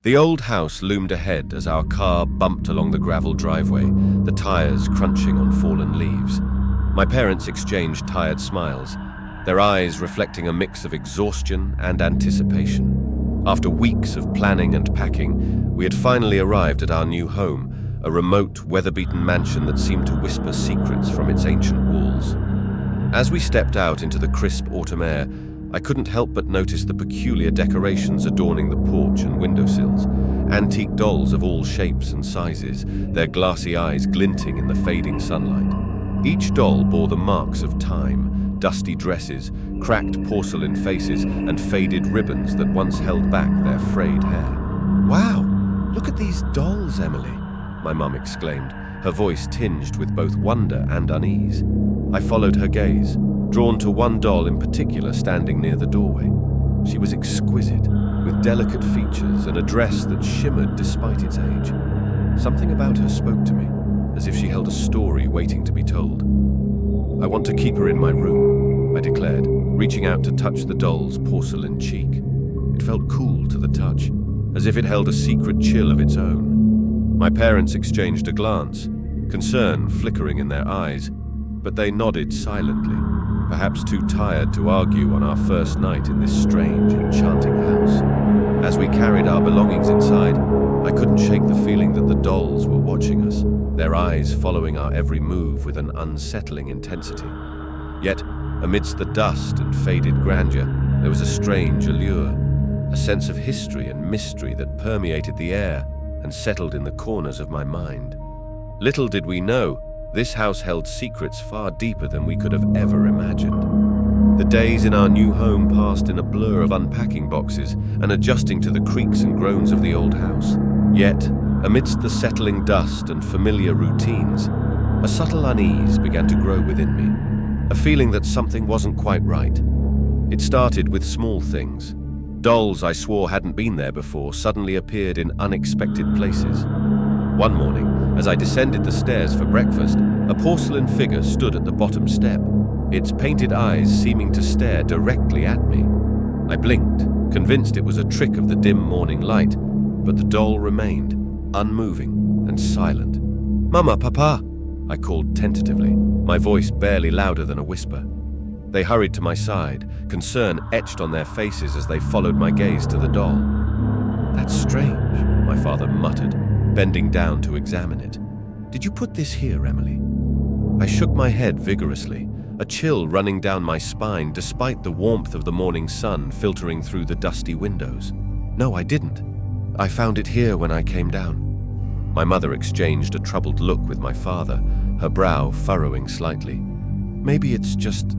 The old house loomed ahead as our car bumped along the gravel driveway, the tires crunching on fallen leaves. My parents exchanged tired smiles, their eyes reflecting a mix of exhaustion and anticipation. After weeks of planning and packing, we had finally arrived at our new home, a remote, weather-beaten mansion that seemed to whisper secrets from its ancient walls. As we stepped out into the crisp autumn air, I couldn't help but notice the peculiar decorations adorning the porch and windowsills. Antique dolls of all shapes and sizes, their glassy eyes glinting in the fading sunlight. Each doll bore the marks of time, dusty dresses, cracked porcelain faces, and faded ribbons that once held back their frayed hair. "Wow, look at these dolls, Emily," my mum exclaimed, her voice tinged with both wonder and unease. I followed her gaze, drawn to one doll in particular standing near the doorway. She was exquisite, with delicate features and a dress that shimmered despite its age. Something about her spoke to me, as if she held a story waiting to be told. "I want to keep her in my room," I declared, reaching out to touch the doll's porcelain cheek. It felt cool to the touch, as if it held a secret chill of its own. My parents exchanged a glance, concern flickering in their eyes, but they nodded silently, perhaps too tired to argue on our first night in this strange, enchanting house. As we carried our belongings inside, I couldn't shake the feeling that the dolls were watching us, their eyes following our every move with an unsettling intensity. Yet, amidst the dust and faded grandeur, there was a strange allure, a sense of history and mystery that permeated the air and settled in the corners of my mind. Little did we know, this house held secrets far deeper than we could have ever imagined. The days in our new home passed in a blur of unpacking boxes and adjusting to the creaks and groans of the old house. Yet, amidst the settling dust and familiar routines, a subtle unease began to grow within me, a feeling that something wasn't quite right. It started with small things. Dolls I swore hadn't been there before suddenly appeared in unexpected places. One morning, as I descended the stairs for breakfast, a porcelain figure stood at the bottom step, its painted eyes seeming to stare directly at me. I blinked, convinced it was a trick of the dim morning light, but the doll remained, unmoving and silent. "Mama, Papa," I called tentatively, my voice barely louder than a whisper. They hurried to my side, concern etched on their faces as they followed my gaze to the doll. "That's strange," my father muttered, bending down to examine it. "Did you put this here, Emily?" I shook my head vigorously, a chill running down my spine despite the warmth of the morning sun filtering through the dusty windows. "No, I didn't. I found it here when I came down." My mother exchanged a troubled look with my father, her brow furrowing slightly. "Maybe it's just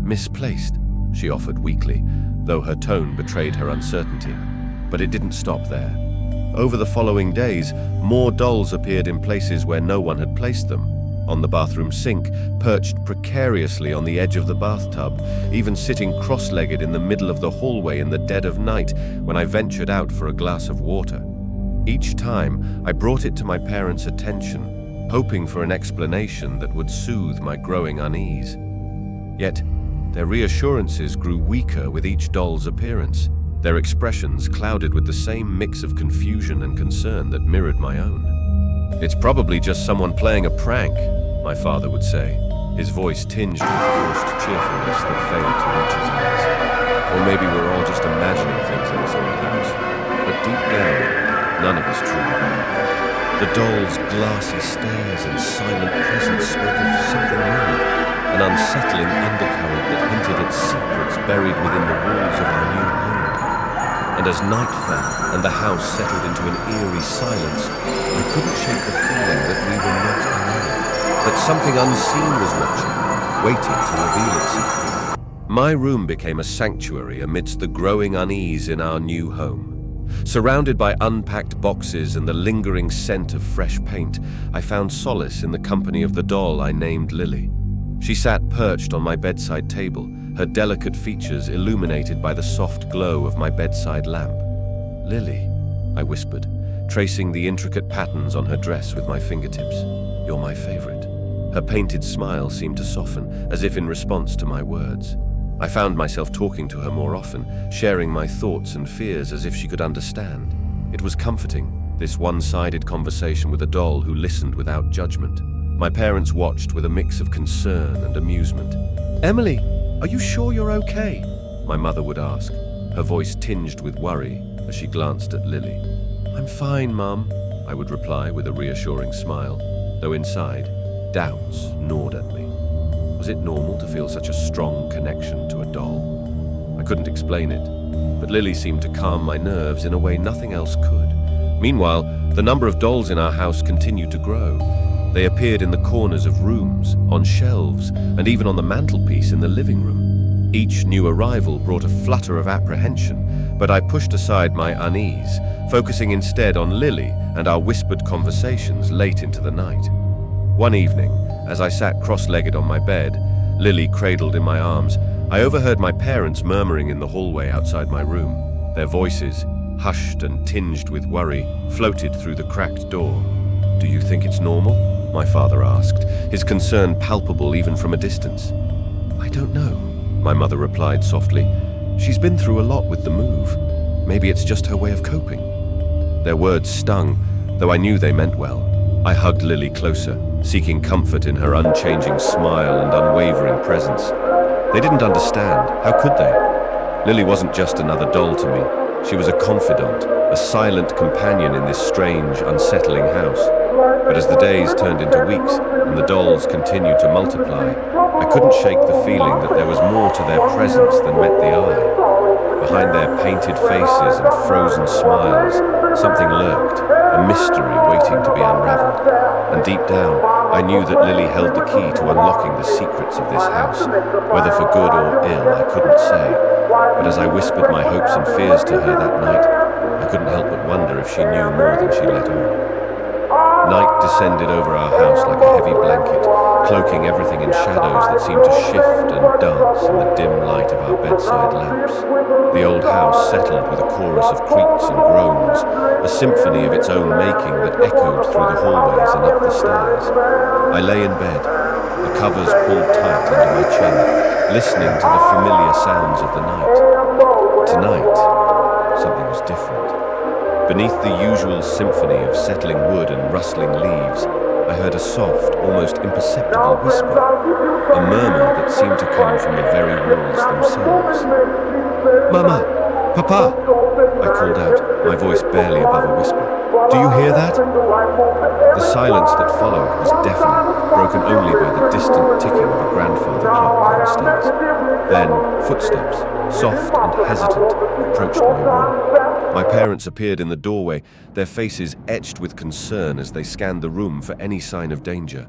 misplaced," she offered weakly, though her tone betrayed her uncertainty. But it didn't stop there. Over the following days, more dolls appeared in places where no one had placed them. On the bathroom sink, perched precariously on the edge of the bathtub, even sitting cross-legged in the middle of the hallway in the dead of night when I ventured out for a glass of water. Each time, I brought it to my parents' attention, hoping for an explanation that would soothe my growing unease. Yet, their reassurances grew weaker with each doll's appearance, their expressions clouded with the same mix of confusion and concern that mirrored my own. "It's probably just someone playing a prank," my father would say, his voice tinged with forced cheerfulness that failed to reach his eyes. "Or maybe we're all just imagining things in this old house." But deep down, none of us truly believed that. The doll's glassy stares and silent presence spoke of something more, an unsettling undercurrent that hinted at secrets buried within the walls of our new home. And as night fell and the house settled into an eerie silence, I couldn't shake the feeling that we were not alone, that something unseen was watching, waiting to reveal itself. My room became a sanctuary amidst the growing unease in our new home. Surrounded by unpacked boxes and the lingering scent of fresh paint, I found solace in the company of the doll I named Lily. She sat perched on my bedside table, her delicate features illuminated by the soft glow of my bedside lamp. "Lily," I whispered, tracing the intricate patterns on her dress with my fingertips. "You're my favorite." Her painted smile seemed to soften, as if in response to my words. I found myself talking to her more often, sharing my thoughts and fears as if she could understand. It was comforting, this one-sided conversation with a doll who listened without judgment. My parents watched with a mix of concern and amusement. "Emily, are you sure you're okay?" my mother would ask, her voice tinged with worry as she glanced at Lily. "I'm fine, Mum," I would reply with a reassuring smile, though inside, doubts gnawed at me. Was it normal to feel such a strong connection to a doll? I couldn't explain it, but Lily seemed to calm my nerves in a way nothing else could. Meanwhile, the number of dolls in our house continued to grow. They appeared in the corners of rooms, on shelves, and even on the mantelpiece in the living room. Each new arrival brought a flutter of apprehension, but I pushed aside my unease, focusing instead on Lily and our whispered conversations late into the night. One evening, as I sat cross-legged on my bed, Lily cradled in my arms, I overheard my parents murmuring in the hallway outside my room. Their voices, hushed and tinged with worry, floated through the cracked door. "Do you think it's normal?" my father asked, his concern palpable even from a distance. "I don't know," my mother replied softly. "She's been through a lot with the move. Maybe it's just her way of coping." Their words stung, though I knew they meant well. I hugged Lily closer, seeking comfort in her unchanging smile and unwavering presence. They didn't understand. How could they? Lily wasn't just another doll to me. She was a confidant, a silent companion in this strange, unsettling house. But as the days turned into weeks and the dolls continued to multiply, I couldn't shake the feeling that there was more to their presence than met the eye. Behind their painted faces and frozen smiles, something lurked, a mystery waiting to be unraveled. And deep down, I knew that Lily held the key to unlocking the secrets of this house. Whether for good or ill, I couldn't say. But as I whispered my hopes and fears to her that night, I couldn't help but wonder if she knew more than she let on. Night descended over our house like a heavy blanket, cloaking everything in shadows that seemed to shift and dance in the dim light of our bedside lamps. The old house settled with a chorus of creaks and groans, a symphony of its own making that echoed through the hallways and up the stairs. I lay in bed, the covers pulled tight under my chin, listening to the familiar sounds of the night. Tonight, something was different. Beneath the usual symphony of settling wood and rustling leaves, I heard a soft, almost imperceptible whisper, a murmur that seemed to come from the very walls themselves. "Mama! Papa!" I called out, my voice barely above a whisper. "Do you hear that?" The silence that followed was deafening, broken only by the distant ticking of a grandfather clock downstairs. Then, footsteps, soft and hesitant, approached my room. My parents appeared in the doorway, their faces etched with concern as they scanned the room for any sign of danger.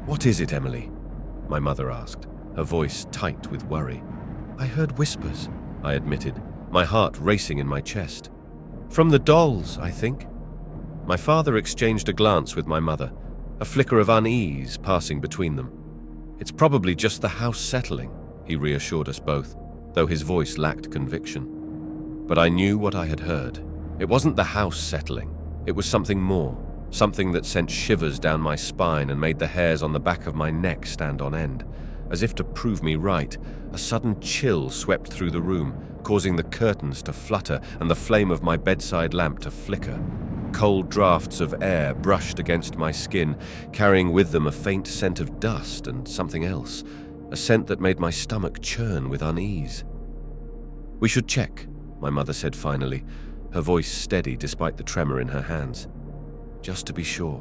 "What is it, Emily?" my mother asked, her voice tight with worry. "I heard whispers," I admitted, my heart racing in my chest. "From the dolls, I think." My father exchanged a glance with my mother, a flicker of unease passing between them. "It's probably just the house settling," he reassured us both, though his voice lacked conviction. But I knew what I had heard. It wasn't the house settling. It was something more, something that sent shivers down my spine and made the hairs on the back of my neck stand on end. As if to prove me right, a sudden chill swept through the room, causing the curtains to flutter and the flame of my bedside lamp to flicker. Cold drafts of air brushed against my skin, carrying with them a faint scent of dust and something else, a scent that made my stomach churn with unease. "We should check," my mother said finally, her voice steady despite the tremor in her hands. "Just to be sure."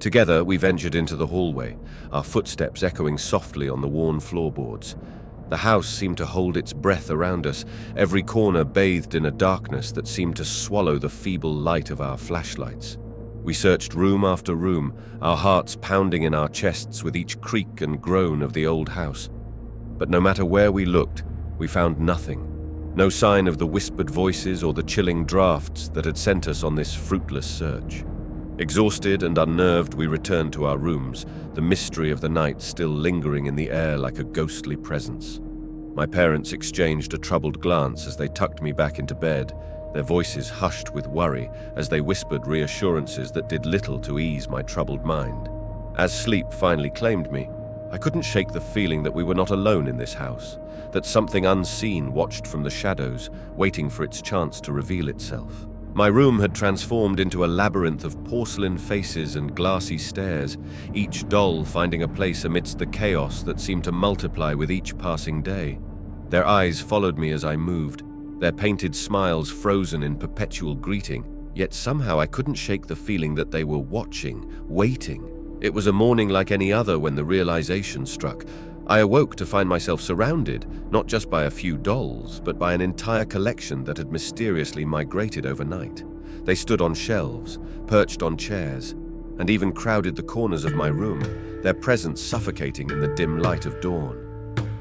Together, we ventured into the hallway, our footsteps echoing softly on the worn floorboards. The house seemed to hold its breath around us, every corner bathed in a darkness that seemed to swallow the feeble light of our flashlights. We searched room after room, our hearts pounding in our chests with each creak and groan of the old house. But no matter where we looked, we found nothing. No sign of the whispered voices or the chilling drafts that had sent us on this fruitless search. Exhausted and unnerved, we returned to our rooms, the mystery of the night still lingering in the air like a ghostly presence. My parents exchanged a troubled glance as they tucked me back into bed, their voices hushed with worry as they whispered reassurances that did little to ease my troubled mind. As sleep finally claimed me, I couldn't shake the feeling that we were not alone in this house, that something unseen watched from the shadows, waiting for its chance to reveal itself. My room had transformed into a labyrinth of porcelain faces and glassy stares, each doll finding a place amidst the chaos that seemed to multiply with each passing day. Their eyes followed me as I moved, their painted smiles frozen in perpetual greeting, yet somehow I couldn't shake the feeling that they were watching, waiting. It was a morning like any other when the realization struck. I awoke to find myself surrounded, not just by a few dolls, but by an entire collection that had mysteriously migrated overnight. They stood on shelves, perched on chairs, and even crowded the corners of my room, their presence suffocating in the dim light of dawn.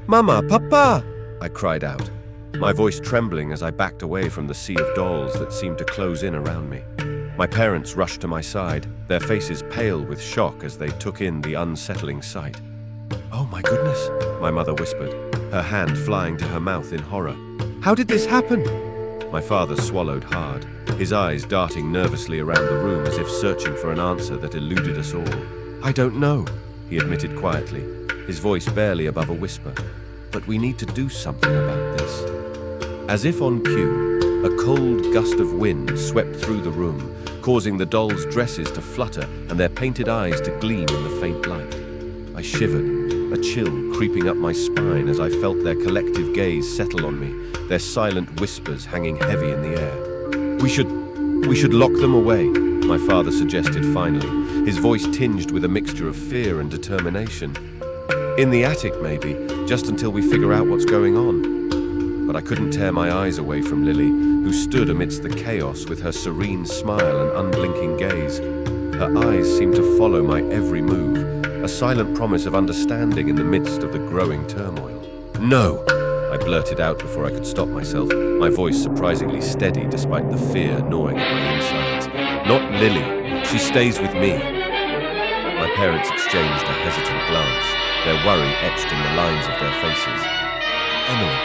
"Mama, Papa!" I cried out, my voice trembling as I backed away from the sea of dolls that seemed to close in around me. My parents rushed to my side, their faces pale with shock as they took in the unsettling sight. "Oh my goodness," my mother whispered, her hand flying to her mouth in horror. "How did this happen?" My father swallowed hard, his eyes darting nervously around the room as if searching for an answer that eluded us all. "I don't know," he admitted quietly, his voice barely above a whisper. "But we need to do something about this." As if on cue, a cold gust of wind swept through the room, causing the dolls' dresses to flutter and their painted eyes to gleam in the faint light. I shivered, a chill creeping up my spine as I felt their collective gaze settle on me, their silent whispers hanging heavy in the air. We should lock them away," my father suggested finally, his voice tinged with a mixture of fear and determination. "In the attic, maybe, just until we figure out what's going on." But I couldn't tear my eyes away from Lily, who stood amidst the chaos with her serene smile and unblinking gaze. Her eyes seemed to follow my every move, a silent promise of understanding in the midst of the growing turmoil. "No!" I blurted out before I could stop myself, my voice surprisingly steady despite the fear gnawing at my insides. "Not Lily. She stays with me." My parents exchanged a hesitant glance, their worry etched in the lines of their faces. "Emily,"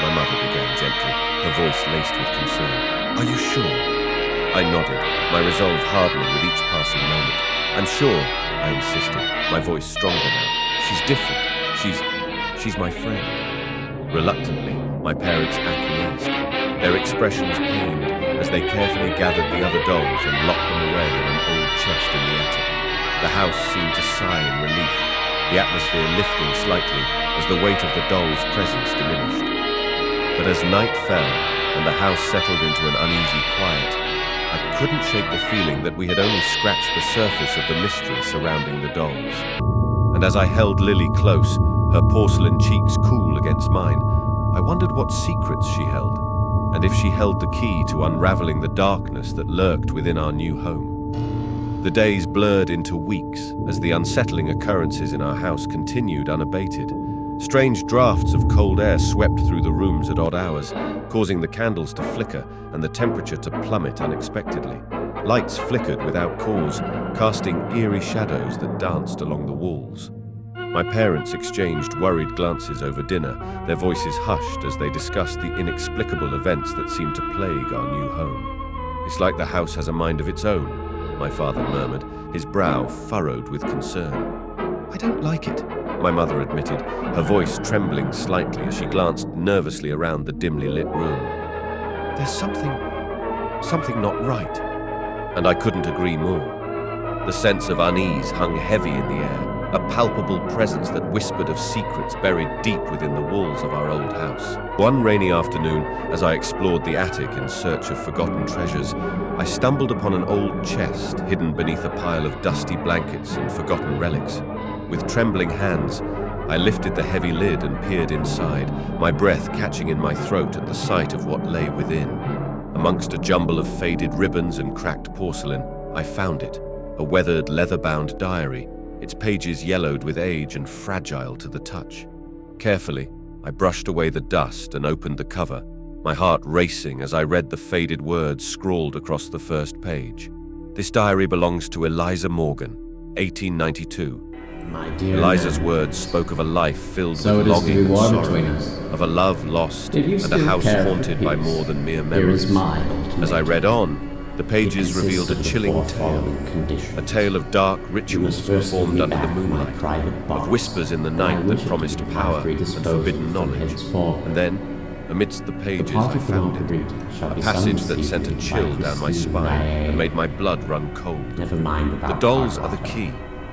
my mother began gently, her voice laced with concern. "Are you sure?" I nodded, my resolve hardening with each passing moment. "I'm sure," I insisted, my voice stronger now. "She's different. She's my friend." Reluctantly, my parents acquiesced, their expressions pained as they carefully gathered the other dolls and locked them away in an old chest in the attic. The house seemed to sigh in relief, the atmosphere lifting slightly as the weight of the dolls' presence diminished. But as night fell and the house settled into an uneasy quiet, I couldn't shake the feeling that we had only scratched the surface of the mystery surrounding the dolls. And as I held Lily close, her porcelain cheeks cool against mine, I wondered what secrets she held, and if she held the key to unraveling the darkness that lurked within our new home. The days blurred into weeks as the unsettling occurrences in our house continued unabated. Strange drafts of cold air swept through the rooms at odd hours, causing the candles to flicker and the temperature to plummet unexpectedly. Lights flickered without cause, casting eerie shadows that danced along the walls. My parents exchanged worried glances over dinner, their voices hushed as they discussed the inexplicable events that seemed to plague our new home. "It's like the house has a mind of its own," my father murmured, his brow furrowed with concern. "I don't like it," my mother admitted, her voice trembling slightly as she glanced nervously around the dimly lit room. "There's something not right." And I couldn't agree more. The sense of unease hung heavy in the air, a palpable presence that whispered of secrets buried deep within the walls of our old house. One rainy afternoon, as I explored the attic in search of forgotten treasures, I stumbled upon an old chest hidden beneath a pile of dusty blankets and forgotten relics. With trembling hands, I lifted the heavy lid and peered inside, my breath catching in my throat at the sight of what lay within. Amongst a jumble of faded ribbons and cracked porcelain, I found it, a weathered leather-bound diary, its pages yellowed with age and fragile to the touch. Carefully, I brushed away the dust and opened the cover, my heart racing as I read the faded words scrawled across the first page. "This diary belongs to Eliza Morgan, 1892. My dear Eliza's man, words spoke of a life filled so with it is to longing be and war sorrow, between us. of a love lost If you and a still house care for haunted by peace, more than mere here is memories. my As I ultimatum. read on, the It pages consists revealed a of the chilling four tale, following conditions. a tale of dark You must rituals first give performed me under the back my moonlight, private box, of whispers in the and I night wish that it promised to be my power free and disposal forbidden from knowledge, henceforth. and then, Amidst the The pages part I of the found market it, route shall a be passage some that sent a secret chill by down my Christine spine and Rye. made my blood run cold. Never mind about The dolls hard are the water. key,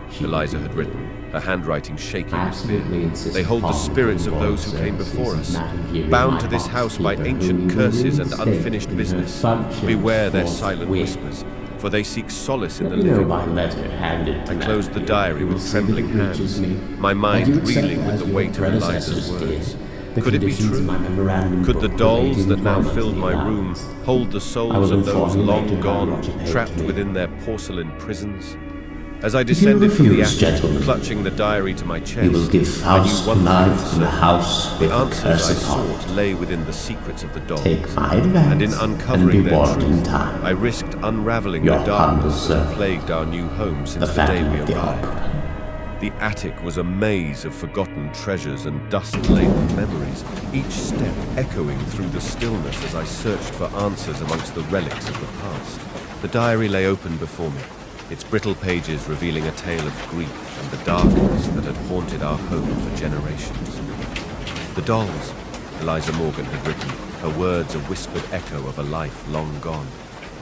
She Eliza will had do. written, her handwriting shaking I with fear. absolutely insist They hold the upon spirits of involved those who came before services us, of Madame Here in bound my to this box house by keeper, ancient whom we will curses and reinstate unfinished in her business. function Beware their forthwith. silent whispers, for they seek solace in Let the me know living. by letter handed to I Madame closed the Here. diary You will with see that trembling it reaches hands, me. my I mind do accept, reeling with as the your weight of Eliza's predecessors did, words. the Could it be conditions in true? my memorandum Could the book dolls relating that now employment filled to my the room allies. hold the I souls will of those inform you long later how gone, much you paid trapped me. within their porcelain prisons? As I If you descended from the refuse, attic, gentlemen, clutching the diary to my chest, you will give I knew Faust one thing blood for in the certain. house The with a answers I curse upon sought it. lay within the secrets of the dolls. Take my And in advice and uncovering be their warned in truth, time. I risked unraveling Your the darkness humble that had servant, plagued our new home since the the day Phantom we of the arrived. Opera. The attic was a maze of forgotten treasures and dust-laden memories, each step echoing through the stillness as I searched for answers amongst the relics of the past. The diary lay open before me, its brittle pages revealing a tale of grief and the darkness that had haunted our home for generations. The dolls, Eliza Morgan had written, her words a whispered echo of a life long gone.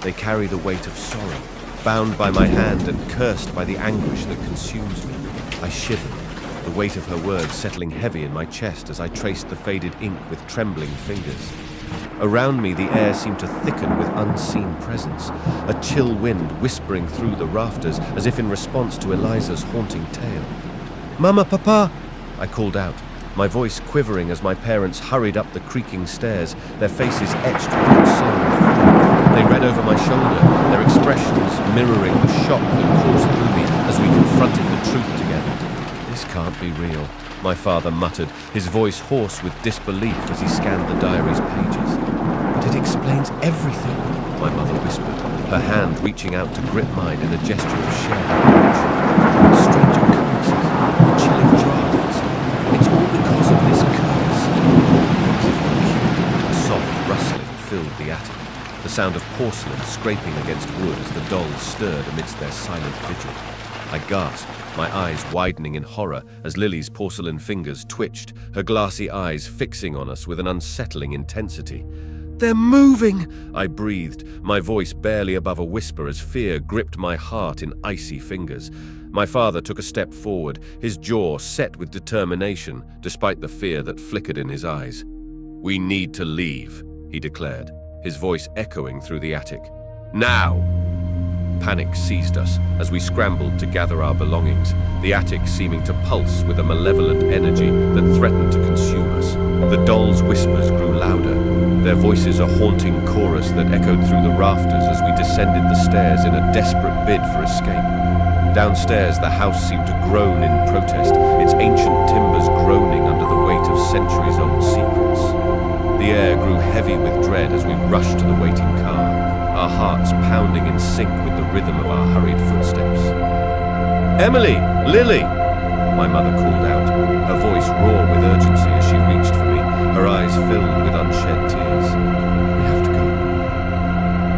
They carry the weight of sorrow, bound by my hand and cursed by the anguish that consumes me. I shivered, the weight of her words settling heavy in my chest as I traced the faded ink with trembling fingers. Around me, the air seemed to thicken with unseen presence, a chill wind whispering through the rafters as if in response to Eliza's haunting tale. "Mama, Papa!" I called out, my voice quivering as my parents hurried up the creaking stairs, their faces etched with concern and fear. They read over my shoulder, their expressions mirroring the shock that coursed through me as we confronted the truth together. "This can't be real," my father muttered, his voice hoarse with disbelief as he scanned the diary's pages. "But it explains everything," my mother whispered, her hand reaching out to grip mine in a gesture of shared knowledge. "The strange occurrences, the chilling drafts, it's all because of this curse." As if on cue, a soft rustling filled the attic, the sound of porcelain scraping against wood as the dolls stirred amidst their silent vigil. I gasped, my eyes widening in horror as Lily's porcelain fingers twitched, her glassy eyes fixing on us with an unsettling intensity. "They're moving!" I breathed, my voice barely above a whisper as fear gripped my heart in icy fingers. My father took a step forward, his jaw set with determination, despite the fear that flickered in his eyes. "We need to leave," he declared, his voice echoing through the attic. "Now!" Panic seized us as we scrambled to gather our belongings, the attic seeming to pulse with a malevolent energy that threatened to consume us. The dolls' whispers grew louder, their voices a haunting chorus that echoed through the rafters as we descended the stairs in a desperate bid for escape. Downstairs, the house seemed to groan in protest, its ancient timbers groaning under the weight of centuries-old secrets. The air grew heavy with dread as we rushed to the waiting car, our hearts pounding in sync with the rhythm of our hurried footsteps. "Emily! Lily!" my mother called out, her voice raw with urgency as she reached for me, her eyes filled with unshed tears. "We have to go."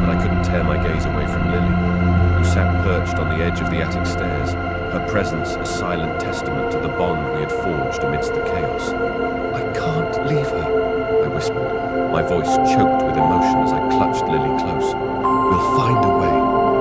But I couldn't tear my gaze away from Lily, who sat perched on the edge of the attic stairs, her presence a silent testament to the bond we had forged amidst the chaos. "I can't leave her," I whispered, my voice choked with emotion as I clutched Lily close. "We'll find a way,"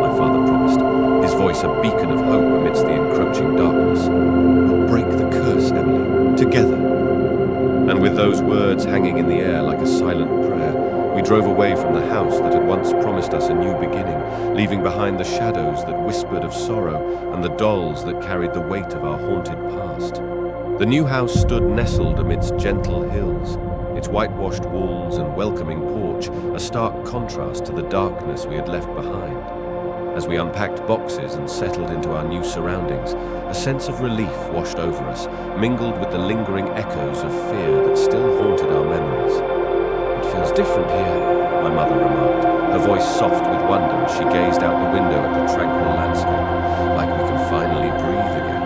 my father promised, his voice a beacon of hope amidst the encroaching darkness. "We'll break the curse, Emily, together." And with those words hanging in the air like a silent prayer, we drove away from the house that had once promised us a new beginning, leaving behind the shadows that whispered of sorrow and the dolls that carried the weight of our haunted past. The new house stood nestled amidst gentle hills, its whitewashed walls and welcoming porch a stark contrast to the darkness we had left behind. As we unpacked boxes and settled into our new surroundings, a sense of relief washed over us, mingled with the lingering echoes of fear that still haunted our memories. "It feels different here," my mother remarked, her voice soft with wonder as she gazed out the window at the tranquil landscape, "like we can finally breathe again."